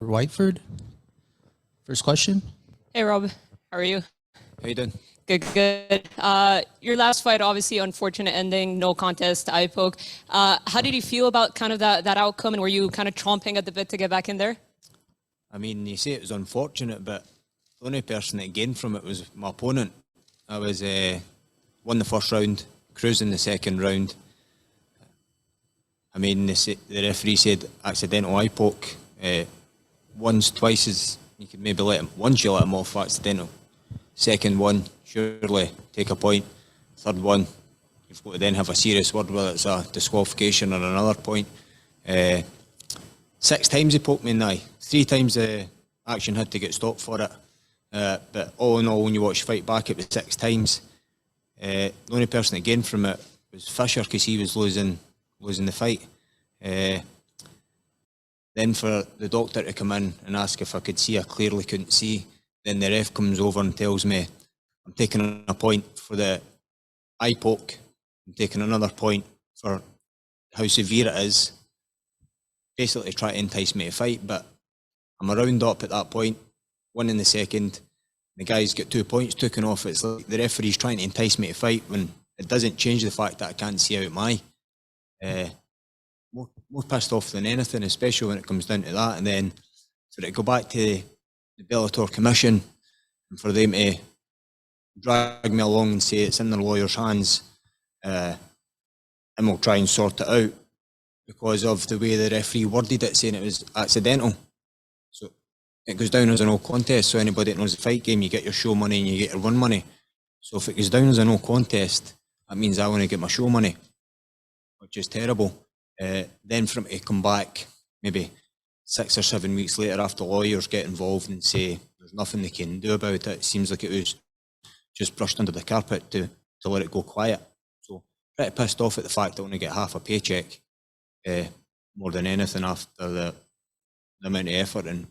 Whiteford. First question. Hey, Rob. How are you? How you doing? Good, good. Your last fight, obviously, unfortunate ending, no contest, eye poke. How did you feel about kind of that outcome, and were you kind of chomping at the bit to get back in there? I mean, you say it was unfortunate, but the only person that gained from it was my opponent. I was won the first round, cruising the second round. I mean, the referee said accidental eye poke. Once, twice is you could maybe let him. Once you let him off accidental. Second one, surely take a point. Third one, you've got to then have a serious word, whether it's a disqualification or another point. 6 times he poked me in the eye. 3 times the action had to get stopped for it. But all in all, when you watch fight back, it was 6 times. The only person that gained from it was Fisher because he was losing the fight. Then for the doctor to come in and ask if I could see, I clearly couldn't see. Then the ref comes over and tells me I'm taking a point for the eye poke. I'm taking another point for how severe it is. Basically try to entice me to fight, but I'm a round up at that point, 1 in the second. The guy's got 2 points taken off. It's like the referee's trying to entice me to fight when it doesn't change the fact that I can't see out my eye. More pissed off than anything, especially when it comes down to that. And then for it to go back to the Bellator Commission and for them to drag me along and say it's in their lawyer's hands and we'll try and sort it out because of the way the referee worded it, saying it was accidental. So it goes down as a no contest. So anybody that knows the fight game, you get your show money and you get your run money. So if it goes down as a no contest, that means I want to get my show money, which is terrible. Then for him to come back maybe 6 or 7 weeks later after lawyers get involved and say there's nothing they can do about it, it seems like it was just brushed under the carpet to let it go quiet. So pretty pissed off at the fact that I only get half a paycheck more than anything after the amount of effort and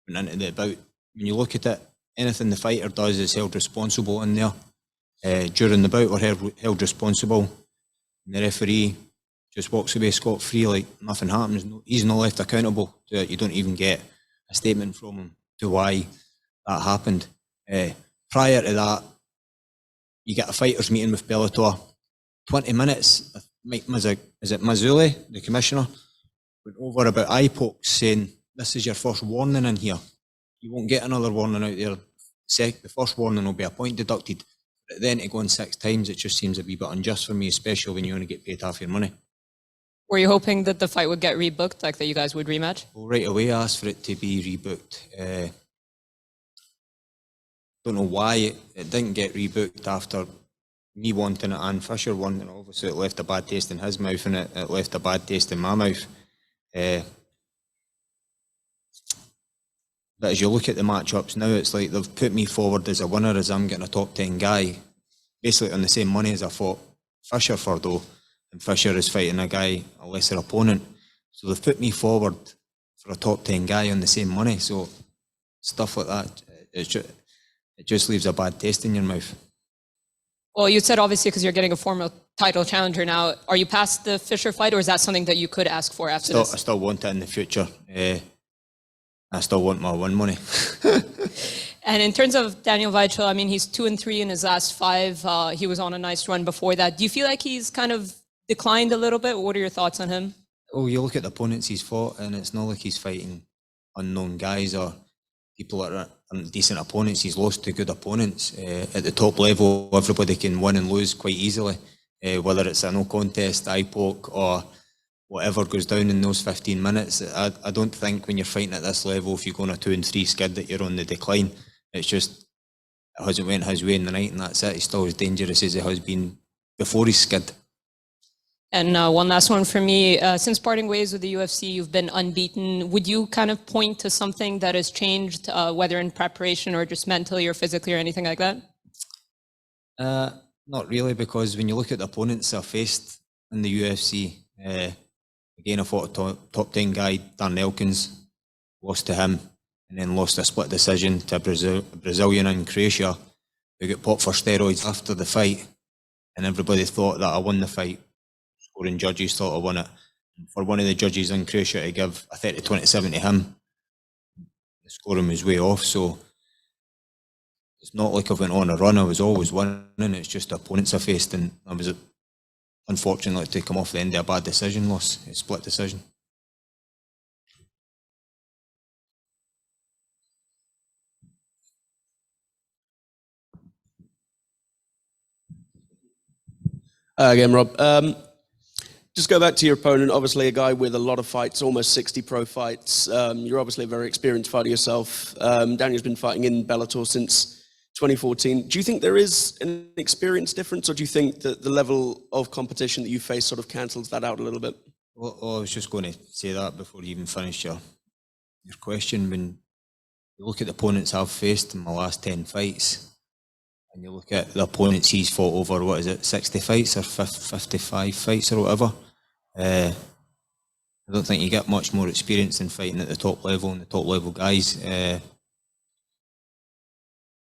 went into the bout. When you look at it, anything the fighter does is held responsible in there. During the bout we're held responsible and the referee just walks away scot-free like nothing happens. He's not left accountable to it. You don't even get a statement from him to why that happened. Prior to that, you get a fighters meeting with Bellator. 20 minutes, is it Mazzulli, the commissioner, went over about eye pokes saying, this is your first warning in here. You won't get another warning out there. The first warning will be a point deducted. But then to go on 6 times, it just seems a wee bit unjust for me, especially when you only get paid half your money. Were you hoping that the fight would get rebooked, like that you guys would rematch? Well, right away I asked for it to be rebooked. Don't know why it didn't get rebooked after me wanting it and Fisher wanting it. Obviously it left a bad taste in his mouth and it left a bad taste in my mouth. But as you look at the matchups now, it's like they've put me forward as a winner as I'm getting a top 10 guy, basically on the same money as I fought Fisher for though. And Fisher is fighting a guy, a lesser opponent. So they've put me forward for a top 10 guy on the same money. So stuff like that, it just leaves a bad taste in your mouth. Well, you said obviously because you're getting a former title challenger now. Are you past the Fisher fight or is that something that you could ask for after this? I still want it in the future. I still want my win money. And in terms of Daniel Weichel, I mean, he's 2-3 in his last 5. He was on a nice run before that. Do you feel like he's kind of declined a little bit? What are your thoughts on him? Oh, you look at the opponents he's fought and it's not like he's fighting unknown guys or people that are decent opponents. He's lost to good opponents. At the top level, everybody can win and lose quite easily, whether it's a no contest, eye poke or whatever goes down in those 15 minutes. I don't think when you're fighting at this level, if you go on a 2-3 skid that you're on the decline. It's just, it hasn't went his way in the night and that's it. He's still as dangerous as he has been before his skid. And one last one for me. Since parting ways with the UFC, you've been unbeaten. Would you kind of point to something that has changed, whether in preparation or just mentally or physically or anything like that? Not really, because when you look at the opponents I've faced in the UFC, again, I fought a top 10 guy, Dan Elkins, lost to him, and then lost a split decision to a Brazilian in Croatia who got popped for steroids after the fight, and everybody thought that I won the fight. Scoring judges thought I won it. For one of the judges in Croatia to give a 30-27 to him, the scoring was way off. So it's not like I went on a run. I was always winning. It's just the opponents I faced, and I was unfortunate to come off the end of a bad decision loss, a split decision. Again, Rob. Just go back to your opponent. Obviously, a guy with a lot of fights, almost 60 pro fights. You're obviously a very experienced fighter yourself. Daniel's been fighting in Bellator since 2014. Do you think there is an experience difference, or do you think that the level of competition that you face sort of cancels that out a little bit? Well, I was just going to say that before you even finished your question. When you look at the opponents I've faced in my last 10 fights, and you look at the opponents he's fought over, what is it, 60 fights or 55 fights or whatever, I don't think you get much more experience than fighting at the top level and the top level guys.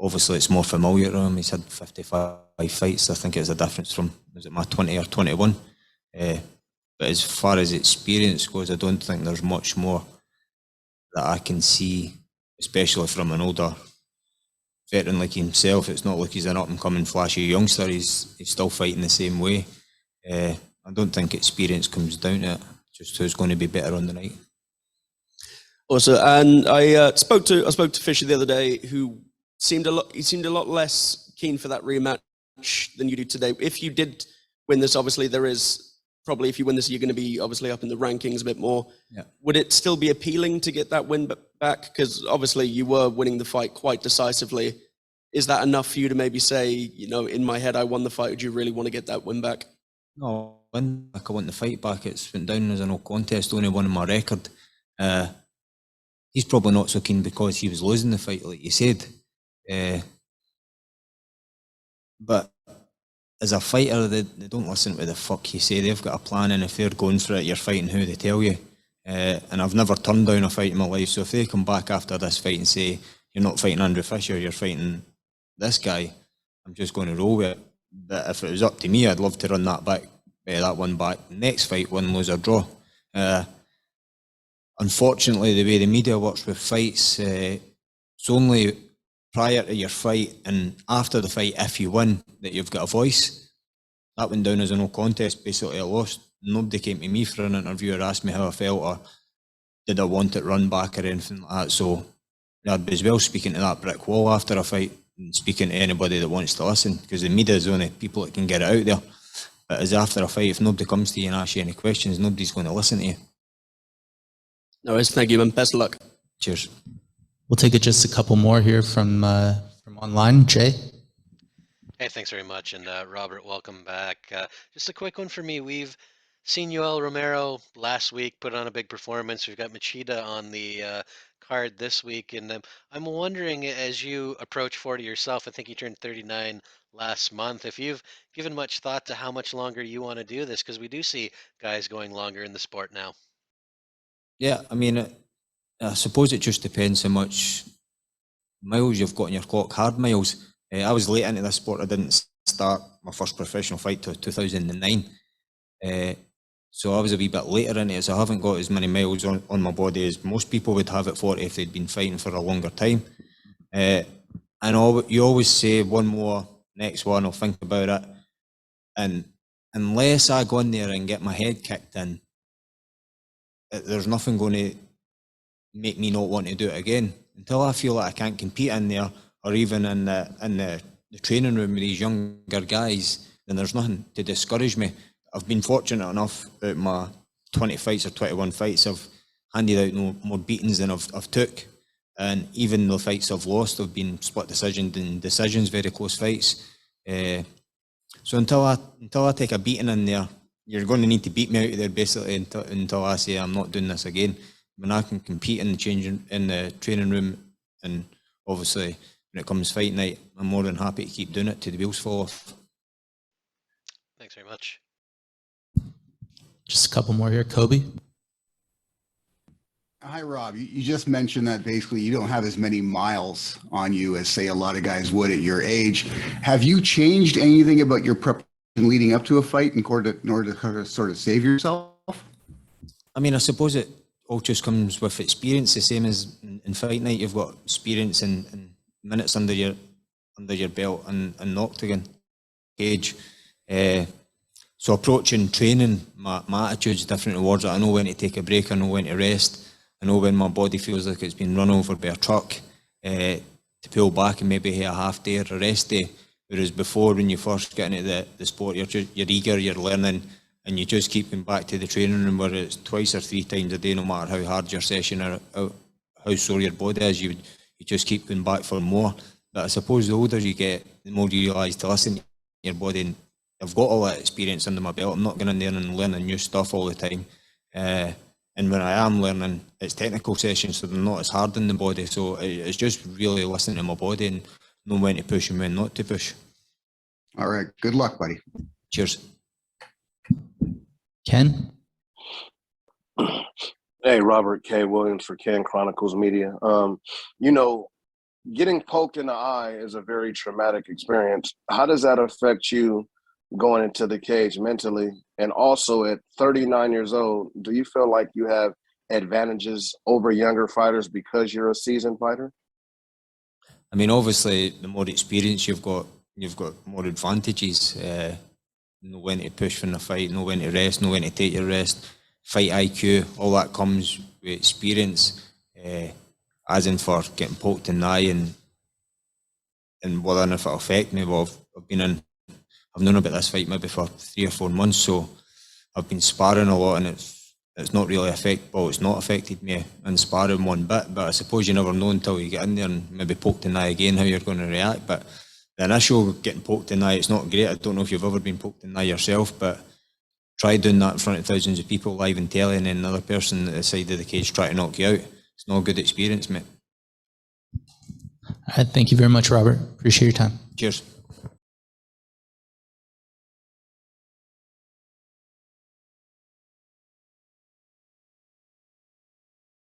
Obviously, it's more familiar to him. He's had 55 fights. I think it's a difference from, was it my 20 or 21? But as far as experience goes, I don't think there's much more that I can see, especially from an older veteran like himself. It's not like he's an up-and-coming flashy youngster. He's still fighting the same way. I don't think experience comes down to it, just who's going to be better on the night. Also, and I spoke to Fisher the other day, who seemed a lot less keen for that rematch than you do today. If you did win this, obviously there is probably, if you win this, you're going to be obviously up in the rankings a bit more. Yeah. Would it still be appealing to get that win back? Because obviously you were winning the fight quite decisively. Is that enough for you to maybe say, you know, in my head, I won the fight. Would you really want to get that win back? No, I want the fight back. It's went down as a no contest, only one in my record. He's probably not so keen because he was losing the fight, like you said. But as a fighter, they don't listen to what the fuck you say. They've got a plan, and if they're going for it, you're fighting who they tell you. And I've never turned down a fight in my life, so if they come back after this fight and say, you're not fighting Andrew Fisher, you're fighting this guy, I'm just going to roll with it. But if it was up to me, I'd love to run that one back. Next fight, win, lose or draw. Unfortunately, the way the media works with fights, it's only prior to your fight and after the fight, if you win, that you've got a voice. That went down as a no contest. Basically, I lost. Nobody came to me for an interview or asked me how I felt or did I want it run back or anything like that. So I'd be as well speaking to that brick wall after a fight and speaking to anybody that wants to listen, because the media is the only people that can get it out there. But as after a fight, if nobody comes to you and asks you any questions, nobody's going to listen to you. No worries. Thank you, man. Best of luck. Cheers. We'll take just a couple more here from online. Jay? Hey, thanks very much. And Robert, welcome back. Just a quick one for me. We've seen Yoel Romero last week put on a big performance. We've got Machida on the card this week. And I'm wondering, as you approach 40 yourself, I think you turned 39 last month, if you've given much thought to how much longer you want to do this, because we do see guys going longer in the sport now. Yeah, I mean, I suppose it just depends how much miles you've got on your clock, hard miles. I was late into this sport. I didn't start my first professional fight till 2009. So I was a wee bit later into it, so I haven't got as many miles on my body as most people would have at 40 if they'd been fighting for a longer time. And you always say one more, next one, I'll think about it. And unless I go in there and get my head kicked in, there's nothing going to make me not want to do it again. Until I feel like I can't compete in there, or even in the training room with these younger guys, then there's nothing to discourage me. I've been fortunate enough out my 20 fights or 21 fights, I've handed out no more beatings than I've took. And even the fights I've lost have been split decisions, very close fights. So until I take a beating in there, you're going to need to beat me out of there basically until I say I'm not doing this again. When I can compete in the training room, and obviously when it comes fight night, I'm more than happy to keep doing it till the wheels fall off. Thanks very much. Just a couple more here. Kobe? Hi, Rob. You just mentioned that basically you don't have as many miles on you as, say, a lot of guys would at your age. Have you changed anything about your preparation leading up to a fight in order to sort of save yourself? I mean, I suppose it all just comes with experience, the same as in fight night. You've got experience and minutes under your belt and octagon cage. So approaching training, my attitude's different towards it. I know when to take a break, I know when to rest, I know when my body feels like it's been run over by a truck, to pull back and maybe have a half day or a rest day. Whereas before, when you first get into the sport, you're eager, you're learning, and you just keep going back to the training room, where it's twice or three times a day, no matter how hard your session or how sore your body is, you just keep going back for more. But I suppose the older you get, the more you realise to listen to your body. And I've got all that experience under my belt. I'm not going in there and learning new stuff all the time. And when I am learning, it's technical sessions, so they're not as hard on the body. So it's just really listening to my body and know when to push and when not to push. All right. Good luck, buddy. Cheers. Ken? Hey, Robert K. Williams for Ken Chronicles Media. You know, getting poked in the eye is a very traumatic experience. How does that affect you going into the cage mentally? And also at 39 years old, do you feel like you have advantages over younger fighters because you're a seasoned fighter? I mean, obviously, the more experience you've got more advantages. Know when to push from the fight, know when to rest, know when to take your rest. Fight IQ, all that comes with experience. As in for getting poked in the eye and whether or not it'll affect me. Well, I've known about this fight maybe for 3 or 4 months, so I've been sparring a lot, and it's not really it's not affected me in sparring one bit. But I suppose you never know until you get in there and maybe poked in the eye again how you're going to react. But the initial getting poked in the eye, it's not great. I don't know if you've ever been poked in the eye yourself, but try doing that in front of thousands of people live in telly, and then another person at the side of the cage try to knock you out. It's not a good experience, mate. All right, thank you very much, Robert. Appreciate your time. Cheers.